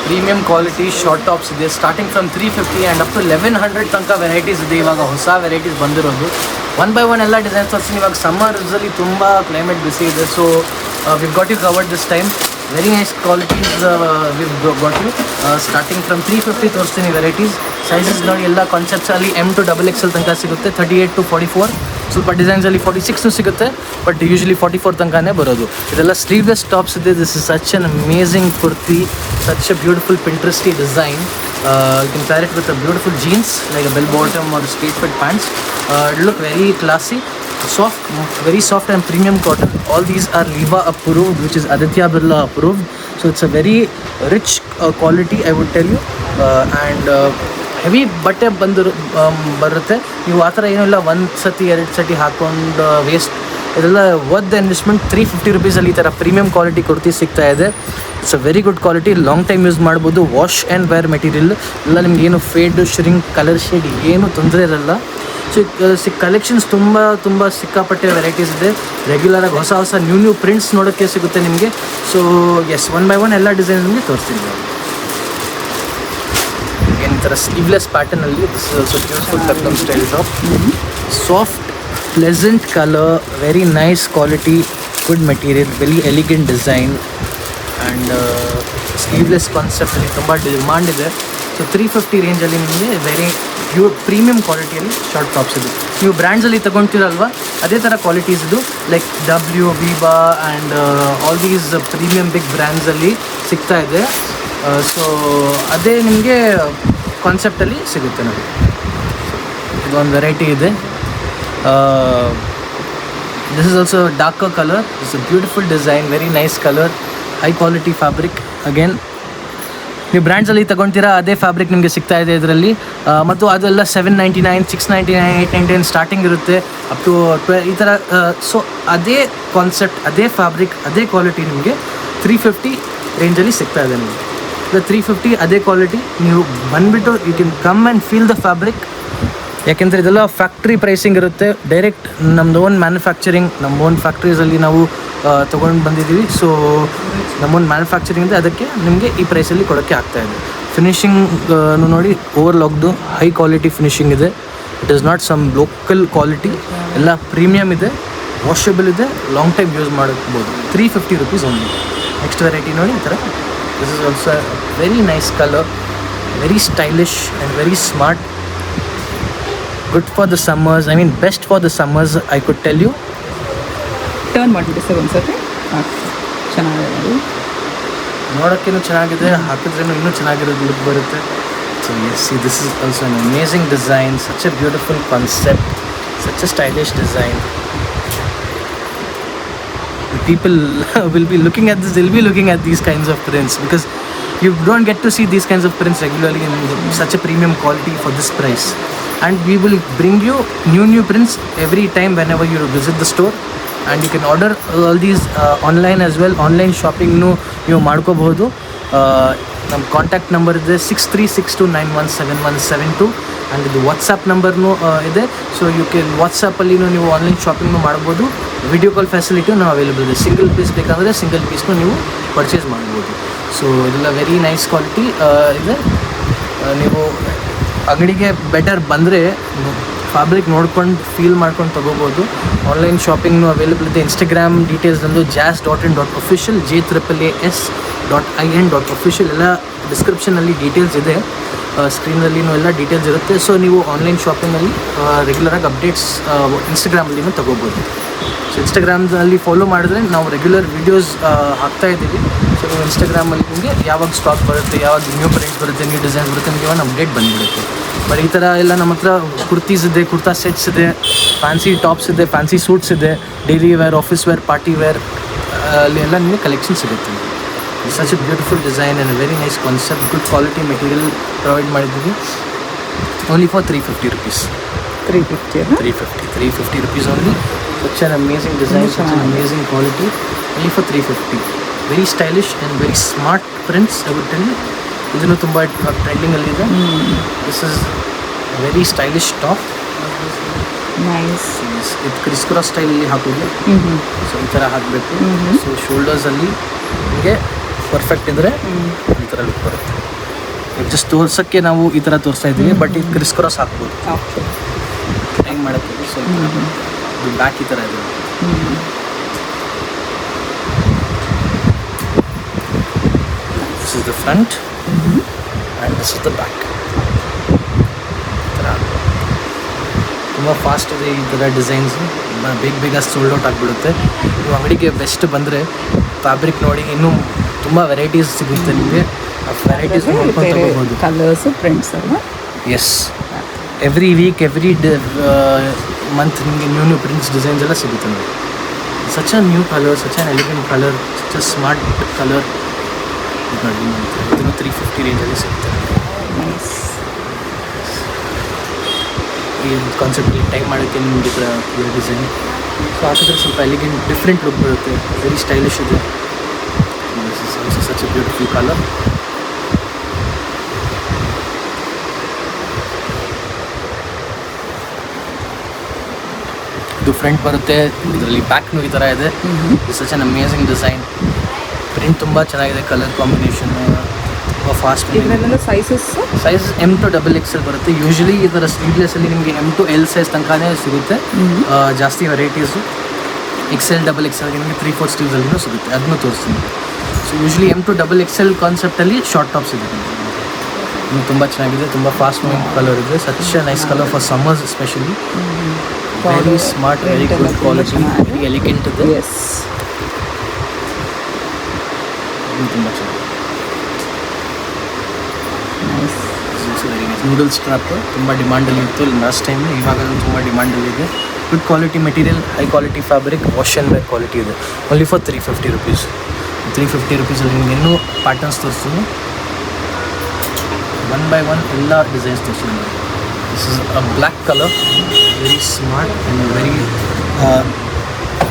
Premium quality short tops ಇದೆ. Starting from 350 and up to 1100 ತನಕ varieties ಇದೆ. ಇವಾಗ ಹೊಸ ವೆರೈಟೀಸ್ ಬಂದಿರೋದು. ಒನ್ ಬೈ ಒನ್ ಎಲ್ಲ ಡಿಸೈನ್ಸ್ ತೋರಿಸ್ತೀನಿ. ಇವಾಗ ಸಮ್ಮರ್ಸಲ್ಲಿ ತುಂಬ ಕ್ಲೈಮೇಟ್ ಬಿಸಿ ಇದೆ. So we've got you covered this time. Very nice qualities we've got you. Starting from 350 ತೋರಿಸ್ತೀನಿ ವೆರೈಟೀಸ್. ಸೈಜಸ್ ನೋಡಿ ಎಲ್ಲ ಕಾನ್ಸೆಪ್ಟ್ಸಲ್ಲಿ M to XXL ತನಕ ಸಿಗುತ್ತೆ. 38 to 44. ಸ್ವಲ್ಪ ಡಿಸೈನ್ಸಲ್ಲಿ 46 ಸಿಗುತ್ತೆ, ಬಟ್ ಯೂಶ್ವಲಿ 44 ತನಕನೇ ಬರೋದು. ಇದೆಲ್ಲ ಸ್ಲೀವ್ಲೆಸ್ ಟಾಪ್ಸ್ ಇದೆ. This is such an amazing kurti, such a beautiful pinteresty design. You can pair it with a beautiful jeans like a bell bottom or straight fit pants. It look very classy, soft, very soft and premium cotton. All these are Liva approved, which is Aditya Birla approved. So it's a very rich quality, I would tell you. And heavy ಬಟ್ಟೆ ಬರುತ್ತೆ. ನೀವು ಆ ಥರ ಏನೂ ಇಲ್ಲ, ಒಂದು ಸತಿ 2 ಸತಿ ಹಾಕ್ಕೊಂಡು ವೇಸ್ಟ್. ಇದೆಲ್ಲ ವರ್ತ್ ಇನ್ವೆಸ್ಟ್ಮೆಂಟ್. 350 ರುಪೀಸಲ್ಲಿ ಈ ಥರ ಪ್ರೀಮಿಯಂ ಕ್ವಾಲಿಟಿ ಕುರ್ತಿ ಸಿಗ್ತಾ ಇದೆ. It's a very good quality. Long time use ಮಾಡ್ಬೋದು. ವಾಶ್ ಆ್ಯಂಡ್ ವೇರ್ ಮೆಟೀರಿಯಲ್ ಎಲ್ಲ ನಿಮ್ಗೆ ಏನು ಫೇಡ್, ಶ್ರಿಂಕ್, ಕಲರ್ ಶೇಡ್ ಏನೂ ತೊಂದರೆ ಇರಲ್ಲ. ಸೊ ಕಲೆಕ್ಷನ್ಸ್ ತುಂಬ ಸಿಕ್ಕಾಪಟ್ಟೆ ವೆರೈಟೀಸ್ ಇದೆ. ರೆಗ್ಯುಲರಾಗಿ ಹೊಸ ನ್ಯೂ ಪ್ರಿಂಟ್ಸ್ ನೋಡೋಕ್ಕೆ ಸಿಗುತ್ತೆ ನಿಮಗೆ. So yes, one by one ಎಲ್ಲ ಡಿಸೈನ್ ನಿಮಗೆ ತೋರಿಸ್ತೀನಿ. ಈ ಥರ ಸ್ಲೀವ್ಲೆಸ್ ಪ್ಯಾಟರ್ನಲ್ಲಿ this is also beautiful peplum style top. Soft pleasant colour, very nice quality, good material, very elegant design and sleeveless ಕಾನ್ಸೆಪ್ಟಲ್ಲಿ ತುಂಬ ಡಿಮಾಂಡ್ ಇದೆ. ಸೊ 350 ರೇಂಜಲ್ಲಿ ನಿಮಗೆ ವೆರಿ ಪ್ರೀಮಿಯಂ ಕ್ವಾಲಿಟಿಯಲ್ಲಿ ಶಾರ್ಟ್ ಟಾಪ್ಸ್ ಇದು. ನೀವು ಬ್ರ್ಯಾಂಡ್ಸಲ್ಲಿ ತೊಗೊಳ್ತೀರಲ್ವ, ಅದೇ ಥರ ಕ್ವಾಲಿಟೀಸ್ ಇದು. Like W, Viva and all these premium big ಬ್ರ್ಯಾಂಡ್ಸಲ್ಲಿ ಸಿಗ್ತಾ ಇದೆ. ಸೊ ಅದೇ ನಿಮಗೆ ಕಾನ್ಸೆಪ್ಟಲ್ಲಿ ಸಿಗುತ್ತೆ ನಮಗೆ. ಇದೊಂದು ವೆರೈಟಿ ಇದೆ. This is also darker colour. It's a beautiful design, very nice colour, high quality fabric. Again ನೀವು ಬ್ರ್ಯಾಂಡ್ಸಲ್ಲಿ ತೊಗೊಳ್ತೀರಾ ಅದೇ ಫ್ಯಾಬ್ರಿಕ್ ನಿಮಗೆ ಸಿಗ್ತಾ ಇದೆ ಇದರಲ್ಲಿ. ಮತ್ತು ಅದೆಲ್ಲ 799, 699, 899 ಸ್ಟಾರ್ಟಿಂಗ್ ಇರುತ್ತೆ, ಅಪ್ ಟು 12 ಈ ಥರ. ಸೊ ಅದೇ ಕಾನ್ಸೆಪ್ಟ್, ಅದೇ ಫ್ಯಾಬ್ರಿಕ್, ಅದೇ ಕ್ವಾಲಿಟಿ ನಿಮಗೆ 350 ರೇಂಜಲ್ಲಿ ಸಿಗ್ತಾ ಇದೆ ನಿಮಗೆ. 350 ಅದೇ ಕ್ವಾಲಿಟಿ. ನೀವು ಬಂದುಬಿಟ್ಟು you can come and feel the fabric. ಯಾಕೆಂದರೆ ಇದೆಲ್ಲ ಫ್ಯಾಕ್ಟ್ರಿ ಪ್ರೈಸಿಂಗ್ ಇರುತ್ತೆ. ಡೈರೆಕ್ಟ್ ನಮ್ಮದು ಓನ್ ಮ್ಯಾನುಫ್ಯಾಕ್ಚರಿಂಗ್, ನಮ್ಮ ಓನ್ ಫ್ಯಾಕ್ಟ್ರೀಸಲ್ಲಿ ನಾವು ತೊಗೊಂಡು ಬಂದಿದ್ದೀವಿ. ಸೊ ನಮ್ಮ ಓನ್ ಮ್ಯಾನುಫ್ಯಾಕ್ಚರಿಂಗ್ ಇದೆ, ಅದಕ್ಕೆ ನಿಮಗೆ ಈ ಪ್ರೈಸಲ್ಲಿ ಕೊಡೋಕ್ಕೆ ಆಗ್ತಾಯಿದೆ. ಫಿನಿಶಿಂಗ್ ನೋಡಿ, ಓವರ್ಲಾಕ್ದು ಹೈ ಕ್ವಾಲಿಟಿ ಫಿನಿಶಿಂಗ್ ಇದೆ. It is not some local quality. ಎಲ್ಲ ಪ್ರೀಮಿಯಮ್ ಇದೆ, ವಾಷಬಲ್ ಇದೆ, ಲಾಂಗ್ ಟೈಮ್ ಯೂಸ್ ಮಾಡ್ಬೋದು. 350 ರುಪೀಸ್ ಓನ್ಲಿ. ನೆಕ್ಸ್ಟ್ ವೆರೈಟಿ ನೋಡಿ ಈ ಥರ. This is also a very nice color, very stylish and very smart. Good for the summers. I mean, best for the summers, I could tell you. Turn ಮಾಡಿಬಿಡಿ sir ಒಂದ್ಸತಿ. ಚೆನ್ನಾಗಿದೆ, ನೋಡೋಕ್ಕೇನು ಚೆನ್ನಾಗಿದೆ, ಹಾಕಿದ್ರೇನು ಇನ್ನೂ ಚೆನ್ನಾಗಿರೋದು look ಬರುತ್ತೆ. So yes, see, this is also an amazing design, such a beautiful concept, such a stylish design. People will be looking at this, they'll be looking at these kinds of prints because you don't get to see these kinds of prints regularly in such a premium quality for this price. And we will bring you new prints every time whenever you visit the store. And you can order all these online as well. Online shopping ನೀವು ಮಾಡ್ಕೋಬಹುದು. ನಮ್ಮ contact number ಇದೆ 6362917172 and ಇದು WhatsApp ನಂಬರ್ನೂ ಇದೆ. So you can ವಾಟ್ಸಪ್ಪಲ್ಲಿ ನೀವು online ಶಾಪಿಂಗ್ನು ಮಾಡ್ಬೋದು. Video call ಫೆಸಿಲಿಟಿಯೂ ನಾವು ಅವೈಲೇಬಲ್ ಇದೆ. ಸಿಂಗಲ್ ಪೀಸ್ ಬೇಕಂದರೆ ಸಿಂಗಲ್ ಪೀಸ್ನು ನೀವು ಪರ್ಚೇಸ್ ಮಾಡ್ಬೋದು. ಸೊ ಇದೆಲ್ಲ ವೆರಿ ನೈಸ್ ಕ್ವಾಲಿಟಿ ಇದೆ. ನೀವು ಅಂಗಡಿಗೆ ಬೆಟರ್ ಬಂದರೆ ಫ್ಯಾಬ್ರಿಕ್ ನೋಡ್ಕೊಂಡು ಫೀಲ್ ಮಾಡ್ಕೊಂಡು ತೊಗೋಬೋದು. ಆನ್ಲೈನ್ ಶಾಪಿಂಗ್ನು ಅವೈಲೇಬಲ್ ಇದೆ. ಇನ್ಸ್ಟಾಗ್ರಾಮ್ ಡೀಟೇಲ್ಸ್ ಅಂದು jazz.in.official, JAAAS.in.official ಎಲ್ಲ ಡಿಸ್ಕ್ರಿಪ್ಷನಲ್ಲಿ ಡೀಟೇಲ್ಸ್ ಇದೆ. ಸ್ಕ್ರೀನಲ್ಲಿನೂ ಎಲ್ಲ ಡೀಟೇಲ್ಸ್ ಇರುತ್ತೆ. ಸೊ ನೀವು ಆನ್ಲೈನ್ ಶಾಪಿಂಗಲ್ಲಿ ರೆಗ್ಯುಲರಾಗಿ ಅಪ್ಡೇಟ್ಸ್ ಇನ್ಸ್ಟಾಗ್ರಾಮಲ್ಲಿನೂ ತೊಗೋಬೋದು. ಸೊ ಇನ್ಸ್ಟಾಗ್ರಾಮ್ದಲ್ಲಿ ಫಾಲೋ ಮಾಡಿದ್ರೆ ನಾವು ರೆಗ್ಯುಲರ್ ವೀಡಿಯೋಸ್ ಹಾಕ್ತಾಯಿದ್ದೀವಿ. ಸೊ ನೀವು ಇನ್ಸ್ಟಾಗ್ರಾಮಲ್ಲಿ ನಿಮಗೆ ಯಾವಾಗ ಸ್ಟಾಕ್ ಬರುತ್ತೆ, ಯಾವಾಗ ನ್ಯೂ ಪ್ರಿಂಟ್ಸ್ ಬರುತ್ತೆ, ನ್ಯೂ ಡಿಸೈನ್ಸ್ ಬರುತ್ತೆ, ನಿಮಗೆ ಒಂದು ಅಪ್ಡೇಟ್ ಬಂದುಬಿಡುತ್ತೆ. ಬಟ್ ಈ ಥರ ಎಲ್ಲ ನಮ್ಮ ಹತ್ರ ಕುರ್ತೀಸ್ ಇದೆ, ಕುರ್ತಾ ಸೆಟ್ಸ್ ಇದೆ, ಫ್ಯಾನ್ಸಿ ಟಾಪ್ಸ್ ಇದೆ, ಫ್ಯಾನ್ಸಿ ಸೂಟ್ಸ್ ಇದೆ, daily wear, office wear, party wear ಅಲ್ಲಿ ಎಲ್ಲ ನಿಮಗೆ ಕಲೆಕ್ಷನ್ ಸಿಗುತ್ತೆ. Such a beautiful design and very nice concept, good quality material provide ಮಾಡಿದ್ದೀವಿ. Only for 350 rupees. 350 rupees only. Such an amazing design, such an amazing quality. Only for 350. Very stylish and very smart prints, I would tell you. ಇದನ್ನು ತುಂಬ ಟ್ರೆಂಡಿಂಗಲ್ಲಿದೆ. This is very stylish top. Nice. ಇದು criss cross ಸ್ಟೈಲಲ್ಲಿ ಹಾಕೋದು. So ಈ ಥರ ಹಾಕಬೇಕು. So ಶೋಲ್ಡರ್ಸಲ್ಲಿ ನಿಮಗೆ ಪರ್ಫೆಕ್ಟ್ ಇದ್ದರೆ ಈ ಥರ ಲುಕ್ ಬರುತ್ತೆ. ಜಸ್ಟ್ ತೋರ್ಸೋಕ್ಕೆ ನಾವು ಈ ಥರ ತೋರಿಸ್ತಾ ಇದ್ದೀವಿ, ಬಟ್ ಇದು ಕ್ರಿಸ್ ಕ್ರಾಸ್ ಹಾಕ್ಬೋದು. ಓಕೆ. ಹೆಂಗೆ ಮಾಡೋಕ್ಕೆ ಸ್ವಲ್ಪ ಇದು ಬ್ಯಾಕ್ ಈ ಥರ ಇದೆ. This is the front and this is the back. ಈ ಥರ ತುಂಬ ಫಾಸ್ಟ್ ಇದೆ ಈ ಥರ ಡಿಸೈನ್ಸು. ಬೇಗ ಸೋಲ್ಡ್ ಔಟ್ ಆಗಿಬಿಡುತ್ತೆ. ನೀವು ಅಂಗಡಿಗೆ ಬೆಸ್ಟ್ ಬಂದರೆ ಫ್ಯಾಬ್ರಿಕ್ ನೋಡಿ, ಇನ್ನೂ ತುಂಬ ವೆರೈಟೀಸ್ ಸಿಗುತ್ತೆ ನಿಮಗೆ. ಆ ವೆರೈಟೀಸ್ ನೋಡ್ಕೊಂಡು ತಗೋಬೋದು. ಕಲರ್ಸು ಪ್ರಿಂಟ್ಸ್ ಅಲ್ವಾ? Yes, every week every month ನಿಮಗೆ ನ್ಯೂ ಪ್ರಿಂಟ್ಸ್ ಡಿಸೈನ್ಸ್ ಎಲ್ಲ ಸಿಗುತ್ತೆ ನಿಮಗೆ. Such a new colour, such an elegant colour, such a smart colour. ನೋಡಿ, ಇದನ್ನು 350 ರೇಂಜಲ್ಲಿ ಸಿಗುತ್ತೆ. ನೈಸ್. ಈ ಕಾನ್ಸೆಪ್ಟಲ್ಲಿ ಟೈಮ್ ಮಾಡೋಕ್ಕೆ ನಿಮಗೆ ಈ ಥರ ಡಿಸೈನ್ ಸೊ ಹಾಕಿದ್ರೆ ಸ್ವಲ್ಪ ಎಲಿಗೆಂಟ್ ಡಿಫ್ರೆಂಟ್ ಲುಕ್ ಬರುತ್ತೆ. ವೆರಿ ಸ್ಟೈಲಿಶ್ ಇದೆ. Such a beautiful colour. ಇದು ಫ್ರಂಟ್ ಬರುತ್ತೆ, ಇದರಲ್ಲಿ ಬ್ಯಾಕ್ನು ಈ ಥರ ಇದೆ. Such an amazing design. Print ತುಂಬ ಚೆನ್ನಾಗಿದೆ, ಕಲರ್ ಕಾಂಬಿನೇಷನ್ ತುಂಬ ಫಾಸ್ಟ್. ಇದರಲ್ಲೆಲ್ಲ sizes size M to XXL ಬರುತ್ತೆ. ಯೂಶ್ವಲಿ ಈ ಥರ ಸ್ಲೀವ್ಲೆಸ್ಸಲ್ಲಿ ನಿಮಗೆ M to L ಸೈಜ್ ತನಕನೇ ಸಿಗುತ್ತೆ. ಜಾಸ್ತಿ ವೆರೈಟೀಸು XL XXL ನಿಮಗೆ 3/4 ಸ್ಲೀವ್ಸಲ್ಲಿನೂ ಸಿಗುತ್ತೆ, ಅದನ್ನು ತೋರಿಸ್ತೀನಿ. So usually M to XXL ಕಾನ್ಸೆಪ್ಟಲ್ಲಿ ಶಾರ್ಟ್ ಟಾಪ್ಸ್ ಇದೆ. ಇನ್ನು ತುಂಬ ಚೆನ್ನಾಗಿದೆ, ತುಂಬ ಫಾಸ್ಟ್ ಮೂವಿಂಗ್ ಕಲರ್ ಇದೆ. Such a nice colour for summers especially. Very smart, very good quality, very elegant ಇದೆ. ಎಸ್, ತುಂಬ ಚೆನ್ನಾಗಿದೆ. ನೈಸ್. ನೂಡಲ್ಸ್ ಸ್ಟ್ರಾಪ್ ತುಂಬ ಡಿಮಾಂಡಲ್ಲಿ ಇತ್ತು ಲಾಸ್ಟ್ ಟೈಮ್, ಇವಾಗ ತುಂಬ ಡಿಮಾಂಡಲ್ಲಿದೆ. Good quality material, high quality fabric, wash and wear quality ಇದೆ. Only for 350 rupees. 350 ರುಪೀಸಲ್ಲಿ ನಿಮ್ಗೆ ಇನ್ನೂ ಪ್ಯಾಟರ್ನ್ಸ್ ತೋರಿಸ್ತೀನಿ. 1 by 1 ಎಲ್ಲ ಡಿಸೈನ್ಸ್ ತೋರಿಸ್ತೀನಿ. This is a black colour, very smart and very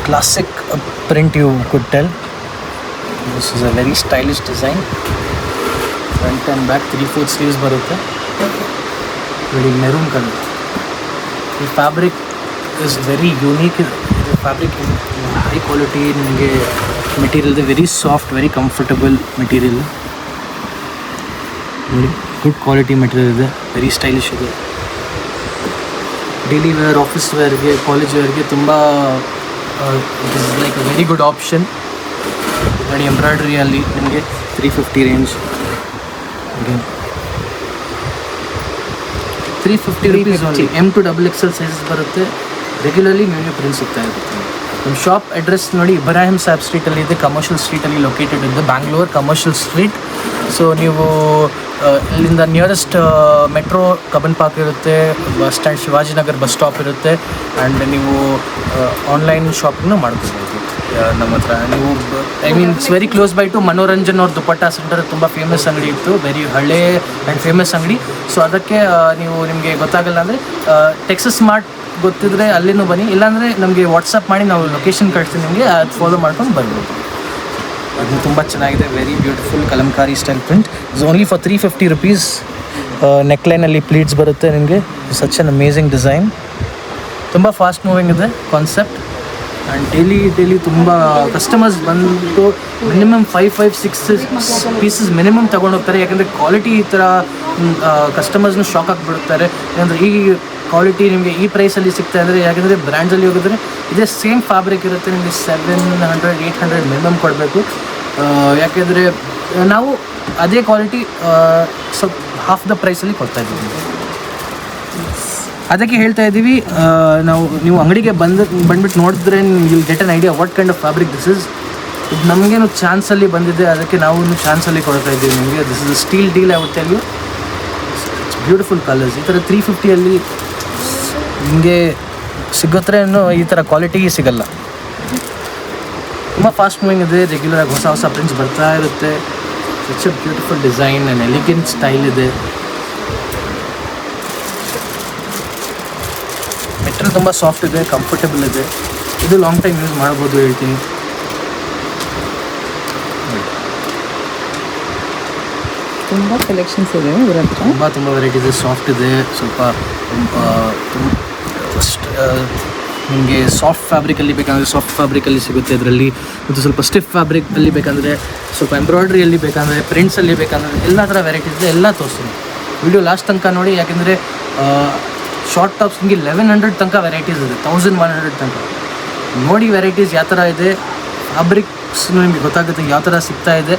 classic print you could tell. This is a very stylish design. Front and back 3/4 sleeves ಬರುತ್ತೆ. ನೋಡಿ, maroon colour. ಈ fabric is very unique. ಇದು fabric high quality ನಿಮಗೆ material ಇದೆ. Very soft, very comfortable material. ನೋಡಿ, good quality material ಇದೆ, very stylish ಇದೆ. Daily wear, office ವೇರ್ಗೆ, ಕಾಲೇಜ್ ವೇರ್ಗೆ ತುಂಬ it is like a very good option. ನೋಡಿ, ಎಂಬ್ರಾಯ್ಡ್ರಿಯಲ್ಲಿ ನಿಮಗೆ 350 range. 350 rupees only. M to XXL sizes ಬರುತ್ತೆ. ರೆಗ್ಯುಲರ್ಲಿ ನ್ಯೂ ಪ್ರಿಂಟ್ ಸಿಗ್ತಾ ಇರುತ್ತೆ. ನಮ್ಮ ಶಾಪ್ ಅಡ್ರೆಸ್ ನೋಡಿ, ಇಬ್ರಾಹಿಂ ಸಾಹೇಬ್ ಸ್ಟ್ರೀಟಲ್ಲಿ ಇದೆ, ಕಮರ್ಷಿಯಲ್ ಸ್ಟ್ರೀಟಲ್ಲಿ ಲೊಕೇಟೆಡ್ ಇದೆ, ಬ್ಯಾಂಗ್ಳೂರ್ ಕಮರ್ಷಿಯಲ್ ಸ್ಟ್ರೀಟ್. ಸೊ ನೀವು ಇಲ್ಲಿಂದ ನಿಯರೆಸ್ಟ್ ಮೆಟ್ರೋ ಕಬ್ಬನ್ ಪಾರ್ಕ್ ಇರುತ್ತೆ, bus stand Shivajinagar bus stop ಇರುತ್ತೆ. ಆ್ಯಂಡ್ ನೀವು ಆನ್ಲೈನ್ ಶಾಪಿಂಗ್ನು ಮಾಡ್ಕೋಬೋದು ನಮ್ಮ ಹತ್ರ. ನೀವು it's very close by two Manoranjan ಅವ್ರ ದುಪಟ್ಟ ಸೆಂಟರ್. ತುಂಬ ಫೇಮಸ್ ಅಂಗಡಿ ಇತ್ತು, ವೆರಿ ಹಳೆ ಆ್ಯಂಡ್ ಫೇಮಸ್ ಅಂಗಡಿ. ಸೊ ಅದಕ್ಕೆ ನಿಮಗೆ ಗೊತ್ತಾಗಲ್ಲ ಅಂದರೆ ಟೆಕ್ಸಸ್ ಮಾರ್ಟ್ ಗೊತ್ತಿದ್ರೆ ಅಲ್ಲಿನೂ ಬನ್ನಿ, ಇಲ್ಲಾಂದರೆ ನಮಗೆ ವಾಟ್ಸಪ್ ಮಾಡಿ ನಾವು ಲೊಕೇಶನ್ ಕಳಿಸ್ತೀನಿ, ನಿಮಗೆ ಅದು ಫಾಲೋ ಮಾಡ್ಕೊಂಡು ಬರ್ಬೋದು. ಅದು ತುಂಬ ಚೆನ್ನಾಗಿದೆ, very beautiful kalamkari style print. It's only for 350 rupees. ನೆಕ್ಲೈನಲ್ಲಿ ಪ್ಲೀಟ್ಸ್ ಬರುತ್ತೆ ನಿಮಗೆ. Such an amazing design. ತುಂಬ ಫಾಸ್ಟ್ ಮೂವಿಂಗ್ ಇದೆ ಕಾನ್ಸೆಪ್ಟ್. ಆ್ಯಂಡ್ ಡೈಲಿ ತುಂಬ ಕಸ್ಟಮರ್ಸ್ ಬಂದು ಮಿನಿಮಮ್ 5-6 ಪೀಸಸ್ ಮಿನಿಮಮ್ ತೊಗೊಂಡೋಗ್ತಾರೆ. ಯಾಕಂದರೆ ಕ್ವಾಲಿಟಿ ಈ ಥರ ಕಸ್ಟಮರ್ಸ್ನು ಶಾಕ್ ಆಗಿಬಿಡ್ತಾರೆ. ಯಾಕಂದರೆ ಈ ಕ್ವಾಲಿಟಿ ನಿಮಗೆ ಈ ಪ್ರೈಸಲ್ಲಿ ಸಿಗ್ತಾ ಅಂದರೆ, ಯಾಕಂದರೆ ಬ್ರ್ಯಾಂಡ್ಸಲ್ಲಿ ಹೋಗಿದ್ರೆ ಇದೇ ಸೇಮ್ ಫ್ಯಾಬ್ರಿಕ್ ಇರುತ್ತೆ, ನಿಮಗೆ 700-800 ಮಿನಿಮಮ್ ಕೊಡಬೇಕು. ಯಾಕೆಂದರೆ ನಾವು ಅದೇ ಕ್ವಾಲಿಟಿ ಸ್ವಲ್ಪ ಹಾಫ್ ದ ಪ್ರೈಸಲ್ಲಿ ಕೊಡ್ತಾಯಿದ್ದೀವಿ. ಅದಕ್ಕೆ ಹೇಳ್ತಾ ಇದ್ದೀವಿ, ನೀವು ಅಂಗಡಿಗೆ ಬಂದುಬಿಟ್ಟು ನೋಡಿದ್ರೆ will get an idea what kind of fabric this is. ಇದು ನಮಗೇನು ಚಾನ್ಸಲ್ಲಿ ಬಂದಿದೆ, ಅದಕ್ಕೆ ನಾವು ಚಾನ್ಸಲ್ಲಿ ಕೊಡ್ತಾ ಇದ್ದೀವಿ ನಿಮಗೆ. This is steel deal I would tell you. Beautiful colours. ಈ ಥರ 350ಅಲ್ಲಿ ನಿಮಗೆ ಸಿಗುತ್ತೆ, ಈ ಥರ ಕ್ವಾಲಿಟಿ ಸಿಗಲ್ಲ. ತುಂಬ ಫಾಸ್ಟ್ ಮೂವಿಂಗ್ ಇದೆ, ರೆಗ್ಯುಲರಾಗಿ ಹೊಸ ಪ್ರಿಂಟ್ಸ್ ಬರ್ತಾ ಇರುತ್ತೆ. Such a beautiful design and elegant style ಇದೆ. ಮೆಟೀರಿಯಲ್ ತುಂಬ ಸಾಫ್ಟ್ ಇದೆ, ಕಂಫರ್ಟಬಲ್ ಇದೆ. ಇದು ಲಾಂಗ್ ಟೈಮ್ ಯೂಸ್ ಮಾಡ್ಬೋದು ಹೇಳ್ತೀನಿ. ತುಂಬ ಕಲೆಕ್ಷನ್ಸ್ ಇದೆ ಇವ್ರ ಹತ್ರ. ತುಂಬ ವೆರೈಟೀಸ್ ಇದೆ. ಸಾಫ್ಟ್ ಇದೆ, ಸ್ವಲ್ಪ ನಿಮಗೆ ಸಾಫ್ಟ್ ಫ್ಯಾಬ್ರಿಕಲ್ಲಿ ಬೇಕಂದರೆ ಸಾಫ್ಟ್ ಫ್ಯಾಬ್ರಿಕಲ್ಲಿ ಸಿಗುತ್ತೆ ಇದರಲ್ಲಿ. ಮತ್ತು ಸ್ವಲ್ಪ ಸ್ಟಿಫ್ ಫ್ಯಾಬ್ರಿಕಲ್ಲಿ ಬೇಕಂದರೆ, ಸ್ವಲ್ಪ ಎಂಬ್ರಾಯ್ಡ್ರಿಯಲ್ಲಿ ಬೇಕಂದರೆ, ಪ್ರಿಂಟ್ಸಲ್ಲಿ ಬೇಕಂದರೆ ಎಲ್ಲ ಥರ ವೆರೈಟೀಸ್ ಇದೆ, ಎಲ್ಲ ತೋರಿಸ್ತೀನಿ. ವಿಡಿಯೋ ಲಾಸ್ಟ್ ತನಕ ನೋಡಿ, ಯಾಕೆಂದರೆ ಶಾರ್ಟ್ ಟಾಪ್ಸ್ ನಿಮಗೆ 1100 ತನಕ ವೆರೈಟೀಸ್ ಇದೆ, 1100 ತನಕ ನೋಡಿ. ವೆರೈಟೀಸ್ ಯಾವ ಥರ ಇದೆ, ಫ್ಯಾಬ್ರಿಕ್ಸ್ ನಿಮಗೆ ಗೊತ್ತಾಗುತ್ತೆ ಯಾವ ಥರ ಸಿಗ್ತಾ ಇದೆ.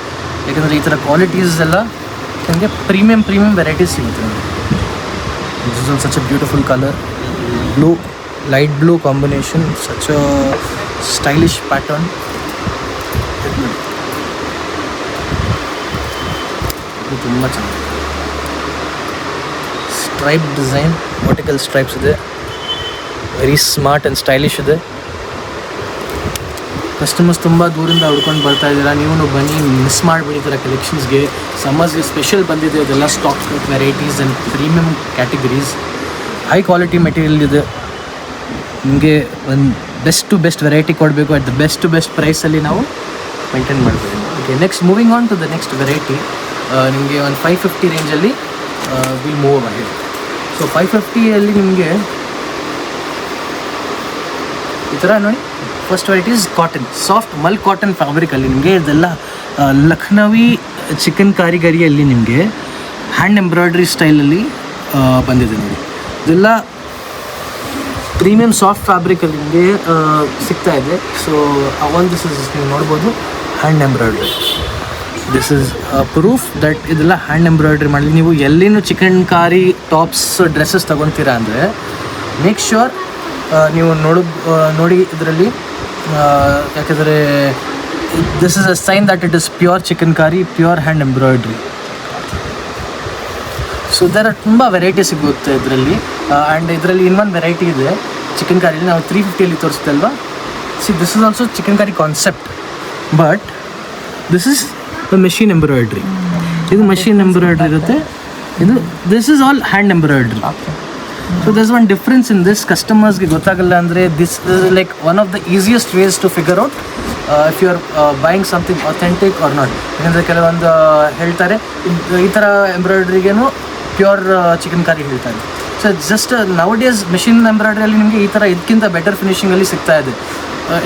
ಯಾಕೆಂದರೆ ಈ ಥರ ಕ್ವಾಲಿಟೀಸ್ ಎಲ್ಲ ನಿಮಗೆ ಪ್ರೀಮಿಯಮ್ ವೆರೈಟೀಸ್ ಸಿಗುತ್ತೆ. This is such a beautiful colour, blue, light blue combination, such a stylish pattern. ಇದು ತುಂಬ ಚೆನ್ನಾಗಿದೆ. ಸ್ಟ್ರೈಪ್ ಡಿಸೈನ್, ವರ್ಟಿಕಲ್ ಸ್ಟ್ರೈಪ್ಸ್ ಇದೆ, ವೆರಿ ಸ್ಮಾರ್ಟ್ ಆ್ಯಂಡ್ ಸ್ಟೈಲಿಶ್ ಇದೆ. ಕಸ್ಟಮರ್ಸ್ ತುಂಬ ದೂರಿಂದ ಹುಡ್ಕೊಂಡು ಬರ್ತಾ ಇದ್ದೀರಾ, ನೀವು ಬನ್ನಿ, ಮಿಸ್ ಮಾಡಿಬಿಡಿ ಥರ ಕಲೆಕ್ಷನ್ಸ್ಗೆ. ಸಮ್ಮರ್ಸ್ಗೆ ಸ್ಪೆಷಲ್ ಬಂದಿದೆ ಇದೆಲ್ಲ stock varieties and premium categories. High quality material ಇದೆ, ನಿಮಗೆ ಒಂದು ಬೆಸ್ಟ್ ವೆರೈಟಿ ಕೊಡಬೇಕು ಅಟ್ ದ ಬೆಸ್ಟ್ ಪ್ರೈಸಲ್ಲಿ ನಾವು ಮೇಂಟೈನ್ ಮಾಡ್ತೀವಿ. Okay, next moving on to the next variety. ನಿಮಗೆ ಒಂದು 550 ರೇಂಜಲ್ಲಿ ವಿಲ್ ಮೂವ್ ಆಗಿದೆ. ಸೊ 550ಯಲ್ಲಿ ನಿಮಗೆ ಈ ಥರ ನೋಡಿ, first varieties cotton, soft mul cotton ಫ್ಯಾಬ್ರಿಕಲ್ಲಿ ನಿಮಗೆ ಇದೆಲ್ಲ ಲಕ್ನವಿ ಚಿಕನ್ ಕಾರಿಗರಿಯಲ್ಲಿ ನಿಮಗೆ ಹ್ಯಾಂಡ್ ಎಂಬ್ರಾಯ್ಡ್ರಿ ಸ್ಟೈಲಲ್ಲಿ ಬಂದಿದೆ ನೋಡಿ. ಇದೆಲ್ಲ ಪ್ರೀಮಿಯಮ್ ಸಾಫ್ಟ್ ಫ್ಯಾಬ್ರಿಕಲ್ಲಿ ನಿಮಗೆ ಸಿಗ್ತಾ ಇದೆ. ಸೊ ದಿಸ್ ಇಸ್ ನೀವು ನೋಡ್ಬೋದು hand embroidery. This is proof that ಇದೆಲ್ಲ ಹ್ಯಾಂಡ್ ಎಂಬ್ರಾಯ್ಡ್ರಿ ಮಾಡಲಿ. ನೀವು ಎಲ್ಲಿನೂ ಚಿಕನ್ ಕಾರಿ ಟಾಪ್ಸ್ ಡ್ರೆಸ್ಸಸ್ ತೊಗೊತೀರಾ ಅಂದರೆ ಮೇಕ್ ಶ್ಯೂರ್ ನೀವು ನೋಡಿ ಇದರಲ್ಲಿ, ಯಾಕೆಂದರೆ this is a sign that it is pure chikankari, pure hand embroidery. So ಇದರ ತುಂಬ ವೆರೈಟಿ ಸಿಗುತ್ತೆ ಇದರಲ್ಲಿ. ಆ್ಯಂಡ್ ಇದರಲ್ಲಿ ಇನ್ನೊಂದು ವೆರೈಟಿ ಇದೆ ಚಿಕನ್ ಕಾರಿಲಿ, ನಾವು 350ಯಲ್ಲಿ ತೋರಿಸ್ತೆ ಅಲ್ವಾ. This is also chikankari concept, but this is the machine embroidery. ಇದು ಮೆಷಿನ್ ಎಂಬ್ರಾಯ್ಡ್ರಿ ಇರುತ್ತೆ, this is all hand embroidery. So there's one difference in this. ಕಸ್ಟಮರ್ಸ್ಗೆ ಗೊತ್ತಾಗಲ್ಲ ಅಂದರೆ this is like one of the easiest ways to figure out if you are buying something authentic or not. ಯಾಕಂದರೆ ಕೆಲವೊಂದು ಹೇಳ್ತಾರೆ ಈ ಥರ ಎಂಬ್ರಾಯ್ಡ್ರಿಗೇನು pure chikankari ಹೇಳ್ತಾರೆ. So just now days machine ಎಂಬ್ರಾಯ್ಡ್ರಿಯಲ್ಲಿ ನಿಮಗೆ ಈ ಥರ ಇದಕ್ಕಿಂತ ಬೆಟರ್ ಫಿನಿಷಿಂಗಲ್ಲಿ ಸಿಗ್ತಾ ಇದೆ.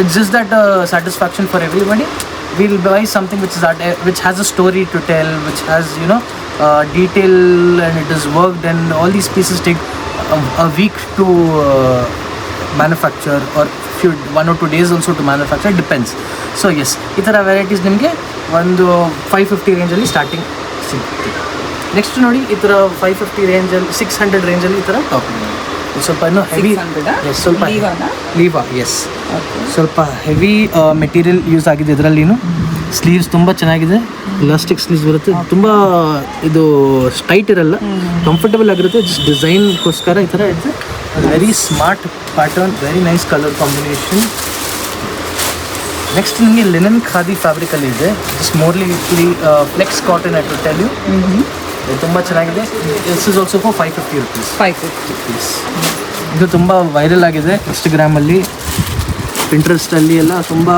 It's just that satisfaction for everybody. We'll buy something which has a story to tell, which has detail, and it is worked, and all these pieces take a week to manufacture, or 1 or 2 days also to manufacture, it depends. So yes, ಈ ಥರ varieties ನಿಮಗೆ ಒಂದು 550 ರೇಂಜಲ್ಲಿ starting ಸಿಗುತ್ತೆ. Next ನೋಡಿ, ಈ ಥರ 550 ರೇಂಜಲ್ಲಿ 600 ರೇಂಜಲ್ಲಿ ಈ ಥರ ಟಾಪ್ ಸ್ವಲ್ಪ ಇನ್ನೂ ಹೆವಿ, ಸ್ವಲ್ಪ ಲೀವಾ, ಎಸ್, ಸ್ವಲ್ಪ ಹೆವಿ ಮೆಟೀರಿಯಲ್ ಯೂಸ್ ಆಗಿದೆ ಇದರಲ್ಲಿನು. ಸ್ಲೀವ್ಸ್ ತುಂಬ ಚೆನ್ನಾಗಿದೆ, ಇಲಾಸ್ಟಿಕ್ ಸ್ಲೀವ್ಸ್ ಬರುತ್ತೆ, ತುಂಬ ಇದು ಟೈಟ್ ಇರಲ್ಲ, ಕಂಫರ್ಟಬಲ್ ಆಗಿರುತ್ತೆ. ಜಸ್ಟ್ ಡಿಸೈನ್ಗೋಸ್ಕರ ಈ ಥರ ಇರುತ್ತೆ. Very smart pattern, very nice colour combination. Next ನಿಮಗೆ ಲಿನನ್ ಖಾದಿ ಫ್ಯಾಬ್ರಿಕಲ್ಲಿ ಇದೆ, ಜಸ್ಟ್ ಮೋರ್ಲಿ flex cotton I to tell you. ತುಂಬ ಚೆನ್ನಾಗಿದೆ. This is also for 550 rupees. 550 rupees. ಇದು ತುಂಬ ವೈರಲ್ ಆಗಿದೆ ಇನ್ಸ್ಟಾಗ್ರಾಮಲ್ಲಿ, ಪಿಂಟ್ರೆಸ್ಟಲ್ಲಿ ಎಲ್ಲ ತುಂಬ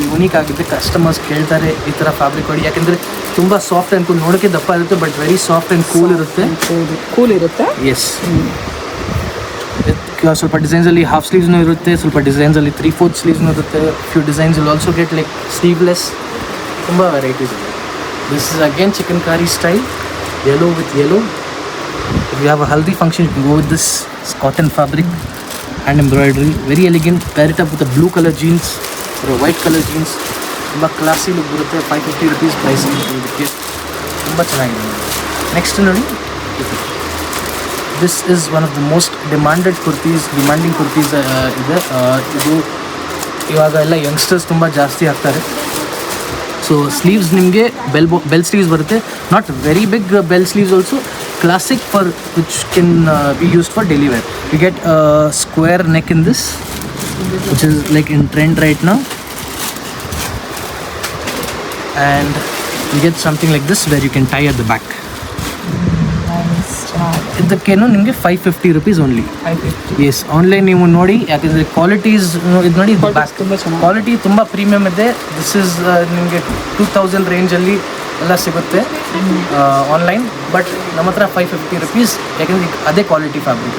ಯೂನಿಕ್ ಆಗಿದೆ. ಕಸ್ಟಮರ್ಸ್ ಕೇಳ್ತಾರೆ ಈ ಥರ ಫ್ಯಾಬ್ರಿಕ್ ಹೊಡಿ, ಯಾಕೆಂದರೆ ತುಂಬ ಸಾಫ್ಟ್ ಆ್ಯಂಡ್ ಕೂಲ್, ನೋಡೋಕ್ಕೆ ದಪ್ಪ ಇರುತ್ತೆ but very soft and cool ಇರುತ್ತೆ. ಎಸ್, ಸ್ವಲ್ಪ ಡಿಸೈನ್ಸಲ್ಲಿ ಹಾಫ್ ಸ್ಲೀವ್ಸ್ನೂ ಇರುತ್ತೆ, ಸ್ವಲ್ಪ ಡಿಸೈನ್ಸಲ್ಲಿ 3/4 ಸ್ಲೀವ್ಸ್ನೂ ಇರುತ್ತೆ. Few designs will also get like sleeveless. ತುಂಬ ವೆರೈಟೀಸ್ ಇದೆ. ದಿಸ್ ಇಸ್ ಅಗೇನ್ ಚಿಕನ್ ಕಾರಿ style, yellow with yellow. If you have a haldi function, you can go with this cotton fabric and embroidery. Very elegant. Pair it up with a blue color jeans or a white color jeans. ತುಂಬ classy look ಬರುತ್ತೆ. 550 rupees price ಇದಕ್ಕೆ, ತುಂಬ ಚೆನ್ನಾಗಿದೆ. Next ನೋಡಿ, this is one of the most demanding kurtis ಇದೆ. ಇದು ಇವಾಗ ಎಲ್ಲ ಯಂಗ್ಸ್ಟರ್ಸ್ ತುಂಬ ಜಾಸ್ತಿ ಆಗ್ತಾರೆ. ಸೊ ಸ್ಲೀವ್ಸ್ ನಿಮಗೆ ಬೆಲ್ ಸ್ಲೀವ್ಸ್ ಬರುತ್ತೆ, not very big bell sleeves also, classic for which can be used for daily wear. You get square neck in this, which is like in trend right now, and you get something like this where you can tie at the back. ಇದಕ್ಕೇನು ನಿಮಗೆ 550 rupees only. S, online ನೀವು ನೋಡಿ, ಯಾಕೆಂದರೆ qualities ಇದು ನೋಡಿ, quality ತುಂಬ premium ಇದೆ. This is ನಿಮಗೆ 2000 ರೇಂಜಲ್ಲಿ ಎಲ್ಲ ಸಿಗುತ್ತೆ ಆನ್ಲೈನ್, ಬಟ್ ನಮ್ಮ ಹತ್ರ 550 rupees, ಯಾಕೆಂದರೆ ಅದೇ ಕ್ವಾಲಿಟಿ ಫ್ಯಾಬ್ರಿಕ್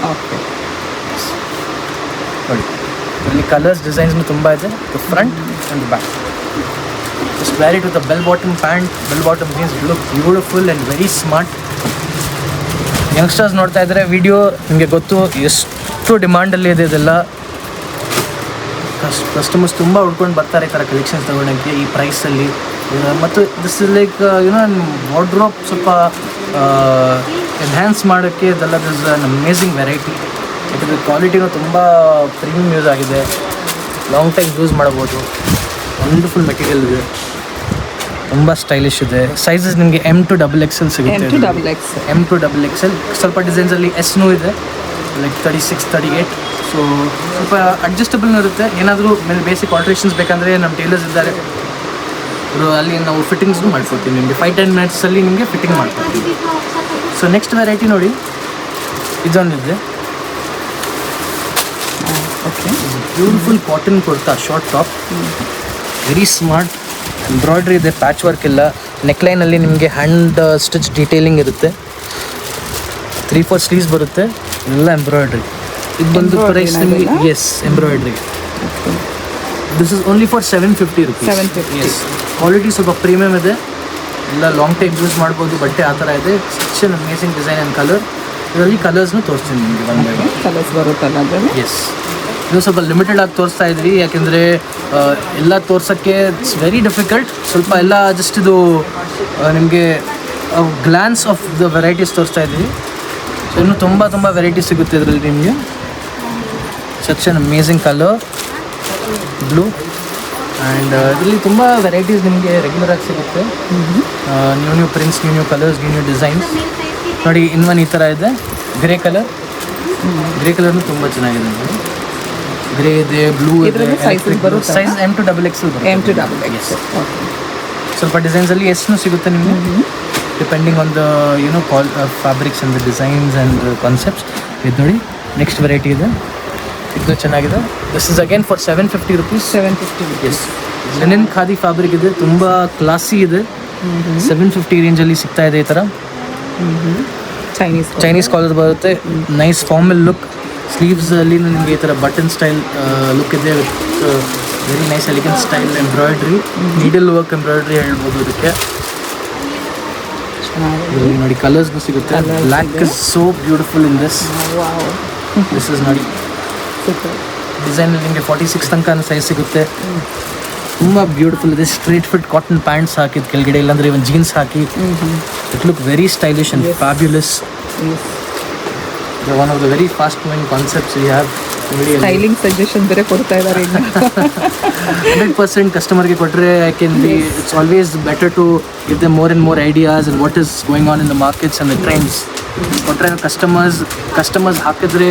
ನೋಡಿ. ಇಲ್ಲಿ ಕಲರ್ಸ್ ಡಿಸೈನ್ಸ್ನು ತುಂಬ ಇದೆ. The front and back. Just where it with a bell bottom pant, bell bottom jeans. Look beautiful and very smart. Youngsters ನೋಡ್ತಾ ಇದ್ದಾರೆ ವಿಡಿಯೋ, ನಿಮಗೆ ಗೊತ್ತು ಎಷ್ಟು ಡಿಮಾಂಡಲ್ಲಿ ಇದೆ ಇದೆಲ್ಲ. ಕಸ್ಟಮರ್ಸ್ ತುಂಬ ಹುಡ್ಕೊಂಡು ಬರ್ತಾರೆ ಈ ಥರ ಕಲೆಕ್ಷನ್ಸ್ ತೊಗೊಳಕ್ಕೆ ಈ ಪ್ರೈಸಲ್ಲಿ. ಮತ್ತು this is like you know wardrobe ಸ್ವಲ್ಪ ಎನ್ಹ್ಯಾನ್ಸ್ ಮಾಡೋಕ್ಕೆ ಇದೆಲ್ಲ ದಿಸ್ ಅನ್ ಅಮೇಝಿಂಗ್ ವೆರೈಟಿ. ಯಾಕಂದರೆ ಕ್ವಾಲಿಟಿನೂ ತುಂಬ ಪ್ರೀಮಿಯಮ್ ಯೂಸ್ ಆಗಿದೆ, ಲಾಂಗ್ ಟೈಮ್ ಯೂಸ್ ಮಾಡ್ಬೋದು. ವಂಡರ್ಫುಲ್ ಮೆಟೀರಿಯಲ್ ಇದೆ, ತುಂಬ ಸ್ಟೈಲಿಶ್ ಇದೆ. ಸೈಜಸ್ ನಿಮಗೆ M to XXL ಸಿಗುತ್ತೆ. M to XXL. ಸ್ವಲ್ಪ ಡಿಸೈನ್ಸಲ್ಲಿ ಎಸ್ನೂ ಇದೆ, ಲೈಕ್ 36, 38. ಸೊ ಸ್ವಲ್ಪ ಅಡ್ಜಸ್ಟಬಲ್ನೂ ಇರುತ್ತೆ. ಏನಾದರೂ ಮೇಲೆ ಬೇಸಿಕ್ ಆಲ್ಟ್ರೇಷನ್ಸ್ ಬೇಕಂದರೆ ನಮ್ಮ ಟೇಲರ್ಸ್ ಇದ್ದಾರೆ, ಅಲ್ಲಿ ನಾವು ಫಿಟ್ಟಿಂಗ್ಸ್ನು ಮಾಡ್ಕೊಡ್ತೀವಿ. ನಿಮಗೆ 5-10 ಮಿನಿಟ್ಸಲ್ಲಿ ನಿಮಗೆ ಫಿಟ್ಟಿಂಗ್ ಮಾಡ್ಕೊಡ್ತೀವಿ. ಸೊ ನೆಕ್ಸ್ಟ್ ವೆರೈಟಿ ನೋಡಿ, ಇದೊಂದಿದೆ. Okay, beautiful cotton kurta, short top, very smart. Embroidery ಇದೆ, ಪ್ಯಾಚ್ ವರ್ಕ್ ಇಲ್ಲ. ನೆಕ್ಲೈನಲ್ಲಿ ನಿಮಗೆ ಹ್ಯಾಂಡ್ ಸ್ಟಿಚ್ ಡೀಟೇಲಿಂಗ್ ಇರುತ್ತೆ. 3-4 ಸ್ಲೀವ್ಸ್ ಬರುತ್ತೆ, ಎಲ್ಲ ಎಂಬ್ರಾಯ್ಡ್ರಿ. ಇದು ಬಂದು ಪ್ರೈಸ್ ನಿಮಗೆ embroidery. This is only for 750 rupees. 750. Yes, quality ಸ್ವಲ್ಪ ಪ್ರೀಮಿಯಮ್ ಇದೆ, ಎಲ್ಲ ಲಾಂಗ್ ಟೈಮ್ ಯೂಸ್ ಮಾಡ್ಬೋದು. ಬಟ್ಟೆ ಆ ಥರ ಇದೆ. Such an amazing design and colour. ಇದರಲ್ಲಿ ಕಲರ್ಸ್ನು ತೋರಿಸ್ತೀನಿ ನಿಮಗೆ ಬಂದಾಗ. ಕಲರ್ಸ್ ಬರುತ್ತಲ್ಲ ಅದರಲ್ಲಿ. ಎಸ್, ಇದು ಸ್ವಲ್ಪ ಲಿಮಿಟೆಡ್ ಆಗಿ ತೋರಿಸ್ತಾ ಇದ್ವಿ, ಯಾಕೆಂದರೆ ಎಲ್ಲ ತೋರ್ಸೋಕ್ಕೆ ಇಟ್ಸ್ ವೆರಿ ಡಿಫಿಕಲ್ಟ್. ಸ್ವಲ್ಪ ಎಲ್ಲ ಜಸ್ಟ್ ಇದು ನಿಮಗೆ ಗ್ಲಾನ್ಸ್ ಆಫ್ ದ ವೆರೈಟೀಸ್ ತೋರಿಸ್ತಾ ಇದ್ವಿ. ಸೊ ಇನ್ನೂ ತುಂಬ ವೆರೈಟೀಸ್ ಸಿಗುತ್ತೆ ಇದರಲ್ಲಿ ನಿಮಗೆ. Such an amazing colour blue. And ಇದರಲ್ಲಿ ತುಂಬ ವೆರೈಟೀಸ್ ನಿಮಗೆ ರೆಗ್ಯುಲರ್ ಆಗಿ ಸಿಗುತ್ತೆ. New prints, new colours, new designs. ನೋಡಿ, ಇನ್ನೊಂದು ಈ ಥರ ಇದೆ, ಗ್ರೇ ಕಲರ್. ಗ್ರೇ ಕಲರ್ನು ತುಂಬ ಚೆನ್ನಾಗಿದೆ ನೋಡಿ. ಗ್ರೇ ಇದೆ, ಬ್ಲೂ ಇದೆ. ಸೈಜ್ M to XXL ಬರುತ್ತೆ. ಸ್ವಲ್ಪ ಡಿಸೈನ್ಸಲ್ಲಿ ಎಸ್ನು ಸಿಗುತ್ತೆ ನಿಮಗೆ, depending on the fabrics and the designs and concepts. ಇದು ನೋಡಿ, ನೆಕ್ಸ್ಟ್ ವೆರೈಟಿ ಇದೆ, ಇದು ಚೆನ್ನಾಗಿದೆ. This is again for 750 rupees. 750. Yes, linen khadi fabric ಇದೆ, ತುಂಬ ಕ್ಲಾಸಿ ಇದೆ. 750 ರೇಂಜಲ್ಲಿ ಸಿಗ್ತಾ ಇದೆ. ಈ ಥರ ಚೈನೀಸ್ ಕಾಲರ್ ಬರುತ್ತೆ, ನೈಸ್ ಫಾರ್ಮಲ್ ಲುಕ್. ಸ್ಲೀವ್ಸಲ್ಲಿ ನಿಮಗೆ ಈ ಥರ ಬಟನ್ ಸ್ಟೈಲ್ ಲುಕ್ ಇದೆ, with very nice elegant style embroidery, needle work embroidery ಹೇಳ್ಬೋದು ಇದಕ್ಕೆ. ನೋಡಿ, ಕಲರ್ಸ್ಗೂ ಸಿಗುತ್ತೆ. Black is so beautiful in this. This is ನೋಡಿ ಡಿಸೈನಲ್ಲಿ ನಿಮಗೆ 46 ತನಕ ಸೈಜ್ ಸಿಗುತ್ತೆ. ತುಂಬ ಬ್ಯೂಟಿಫುಲ್ ಇದೆ. ಸ್ಟ್ರೇಟ್ ಫಿಟ್ ಕಾಟನ್ ಪ್ಯಾಂಟ್ಸ್ ಹಾಕಿದ ಕೆಳಗಡೆ, ಇಲ್ಲಾಂದರೆ ಇವನ್ ಜೀನ್ಸ್ ಹಾಕಿ, it look very stylish and fabulous. One of the very fast moving concepts we have. Styling suggestion ಬೇರೆ ಕೊಡ್ತಾ ಇದ್ದಾರೆ ಈಗ. 100% ಕಸ್ಟಮರ್ಗೆ ಕೊಟ್ಟರೆ I can be, it's always better to give them more and more ideas and what is going on in the markets and the trends. ಕೊಟ್ಟರೆ customers ಹಾಕಿದ್ರೆ,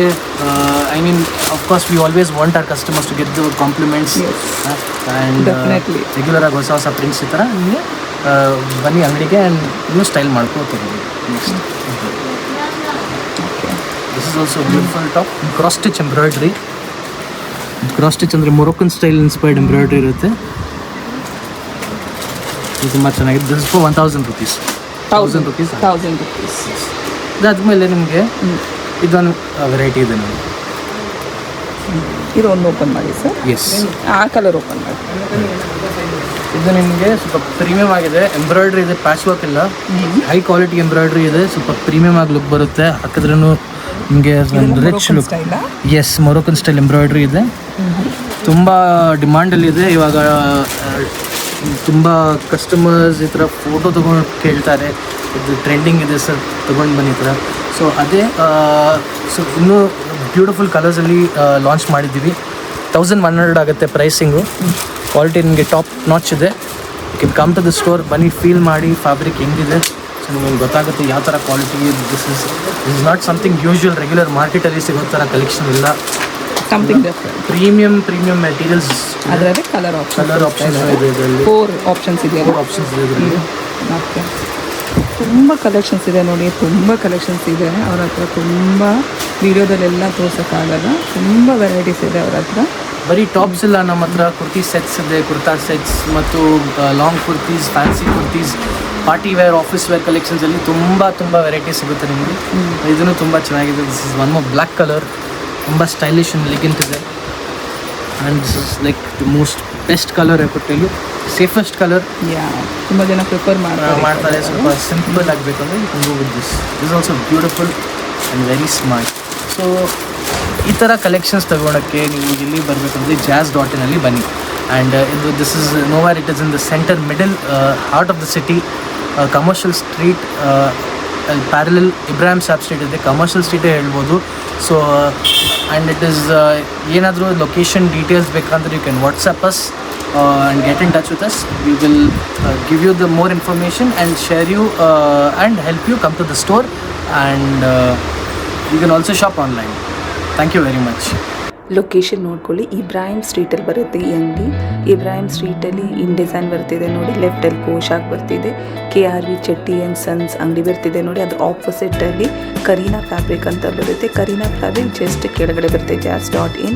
I mean of course we always want our customers to get the compliments. And regular ಆಗಿ ಹೊಸ prints ಈ ಥರ ನಿಮಗೆ ಬನ್ನಿ ಅಂಗಡಿಗೆ and ಇನ್ನೂ ಸ್ಟೈಲ್ ಮಾಡ್ಕೋತೀವಿ. Next this is also beautiful top, cross stitch embroidery. Cross stitch ಅಂದರೆ ಮೊರೊಕನ್ ಸ್ಟೈಲ್ ಇನ್ಸ್ಪೈರ್ಡ್ ಎಂಬ್ರಾಯ್ಡ್ರಿ ಇರುತ್ತೆ. ಇದು ತುಂಬ ಚೆನ್ನಾಗಿದೆ. This is for 1000 rupees. 1000 rupees. ಇದಾದ್ಮೇಲೆ ನಿಮಗೆ ಇದೊಂದು ವೆರೈಟಿ ಇದೆ ನೋಡಿ. ಇದು ಒಂದು ಓಪನ್ ಮಾಡಿ ಸರ್. ಎಸ್, ಆ ಕಲರ್ ಓಪನ್ ಮಾಡಿ. ಇದು ನಿಮಗೆ ಸ್ವಲ್ಪ ಪ್ರೀಮಿಯಮ್ ಆಗಿದೆ. ಎಂಬ್ರಾಯ್ಡ್ರಿ ಇದೆ, ಪ್ಯಾಚ್ ವರ್ಕ್ ಇಲ್ಲ, ಹೈ ಕ್ವಾಲಿಟಿ ಎಂಬ್ರಾಯ್ಡ್ರಿ ಇದೆ. ಸ್ವಲ್ಪ ಪ್ರೀಮಿಯಮ್ ಆಗಿ ಲುಕ್ ಬರುತ್ತೆ, ಹಾಕಿದ್ರೂ ನಿಮಗೆ ಒಂದು rich look. Yes, Moroccan style embroidery ಇದೆ, ತುಂಬ ಡಿಮಾಂಡಲ್ಲಿದೆ ಇವಾಗ. ತುಂಬ ಕಸ್ಟಮರ್ಸ್ ಈ ಥರ ಫೋಟೋ ತೊಗೊಂಡು ಕೇಳ್ತಾರೆ, ಇದು ಟ್ರೆಂಡಿಂಗ್ ಇದೆ ಸರ್, ತೊಗೊಂಡು ಬನ್ನಿ ಈ ಥರ. ಸೊ ಅದೇ ಸೊ ಇನ್ನೂ ಬ್ಯೂಟಿಫುಲ್ ಕಲರ್ಸಲ್ಲಿ ಲಾಂಚ್ ಮಾಡಿದ್ದೀವಿ. 1100 ಆಗುತ್ತೆ ಪ್ರೈಸಿಂಗು. ಕ್ವಾಲಿಟಿ ನಿಮಗೆ ಟಾಪ್ ನಾಚ್ ಇದೆ. You can come to the store, ಬನ್ನಿ ಫೀಲ್ ಮಾಡಿ ಫ್ಯಾಬ್ರಿಕ್ ಹೆಂಗಿದೆ. ಸೊ ನಿಮಗೆ ಗೊತ್ತಾಗುತ್ತೆ ಯಾವ ಥರ quality. This is not something usual regular ಮಾರ್ಕೆಟಲ್ಲಿ ಸಿಗೋ ಥರ ಕಲೆಕ್ಷನ್ ಇಲ್ಲ. Something different. Premium materials. ಅದರಲ್ಲಿ ಕಲರ್ ಆಪ್ಷನ್ಸ್ ಇದೆ ಇದರಲ್ಲಿ. 4 ಆಪ್ಷನ್ಸ್ ಇದೆ. ಇದರಲ್ಲಿ ಓಕೆ, ತುಂಬ ಕಲೆಕ್ಷನ್ಸ್ ಇದೆ ನೋಡಿ, ತುಂಬ ಕಲೆಕ್ಷನ್ಸ್ ಇದೆ ಅವ್ರ ಹತ್ರ. ತುಂಬ ವೀಡಿಯೋದಲ್ಲೆಲ್ಲ ತೋರ್ಸೋಕ್ಕಾಗಲ್ಲ, ತುಂಬ ವೆರೈಟೀಸ್ ಇದೆ ಅವ್ರ ಹತ್ರ. ಬರೀ ಟಾಪ್ಸ್ ಇಲ್ಲ, ನಮ್ಮ ಹತ್ರ ಕುರ್ತಿ ಸೆಟ್ಸ್ ಇದೆ, ಕುರ್ತಾ ಸೆಟ್ಸ್ ಮತ್ತು long kurtis, fancy kurtis, party wear, office wear ಕಲೆಕ್ಷನ್ಸಲ್ಲಿ ತುಂಬ ವೆರೈಟೀಸ್ ಸಿಗುತ್ತೆ ನಿಮಗೆ. ಇದನ್ನು ತುಂಬ ಚೆನ್ನಾಗಿದೆ. This is one more black colour, ತುಂಬ ಸ್ಟೈಲಿಶ್ ಆ್ಯಂಡ್ ಎಲಿಗೆಂಟ್ ಇದೆ. And this is like the most best colour I could tell you, safest colour. ತುಂಬ ಜನ ಪ್ರಿಫರ್ ಮಾಡ್ತಾರೆ. ಸ್ವಲ್ಪ ಸಿಂಪಲ್ ಆಗಬೇಕಂದ್ರೆ you can go with this also beautiful and very smart. So ಈ ಥರ collections ತಗೊಳಕ್ಕೆ ನೀವು ಇಲ್ಲಿ ಬರಬೇಕಂದ್ರೆ jazz.in ಬನ್ನಿ. ಆ್ಯಂಡ್ ಇದು this is nowhere, it is in the centre middle heart of the city, commercial street, parallel Ibrahim Sahib street ಇದೆ, commercial ಸ್ಟ್ರೀಟೇ ಹೇಳ್ಬೋದು. ಸೊ ಆ್ಯಂಡ್ ಇಟ್ ಈಸ್ ಏನಾದರೂ ಲೊಕೇಶನ್ ಡೀಟೇಲ್ಸ್ ಬೇಕಂದ್ರೆ you can WhatsApp us and get in touch with us. We will give you the more information and share you and help you come to the store, and you can also shop online. Thank you very much. Location ನೋಡ್ಕೊಳ್ಳಿ, ಇಬ್ರಾಹಿಂ ಸ್ಟ್ರೀಟಲ್ಲಿ ಬರುತ್ತೆ ಈ ಅಂಗಡಿ. ಇಬ್ರಾಹಿಂ ಸ್ಟ್ರೀಟಲ್ಲಿ ಇನ್ design ಬರ್ತಿದೆ ನೋಡಿ, ಲೆಫ್ಟಲ್ಲಿ ಪೋಶಾಕ್ ಬರ್ತಿದೆ, KRV Chetty and sons ಅಂಗಡಿ ಬರ್ತಿದೆ ನೋಡಿ. ಅದ್ರ ಆಪೋಸಿಟಲ್ಲಿ ಕರೀನಾ ಫ್ಯಾಬ್ರಿಕ್ ಅಂತ ಬರುತ್ತೆ. ಕರೀನಾ ಫ್ಯಾಬ್ರಿಕ್ ಜಸ್ಟ್ ಕೆಳಗಡೆ ಬರುತ್ತೆ jazz.in.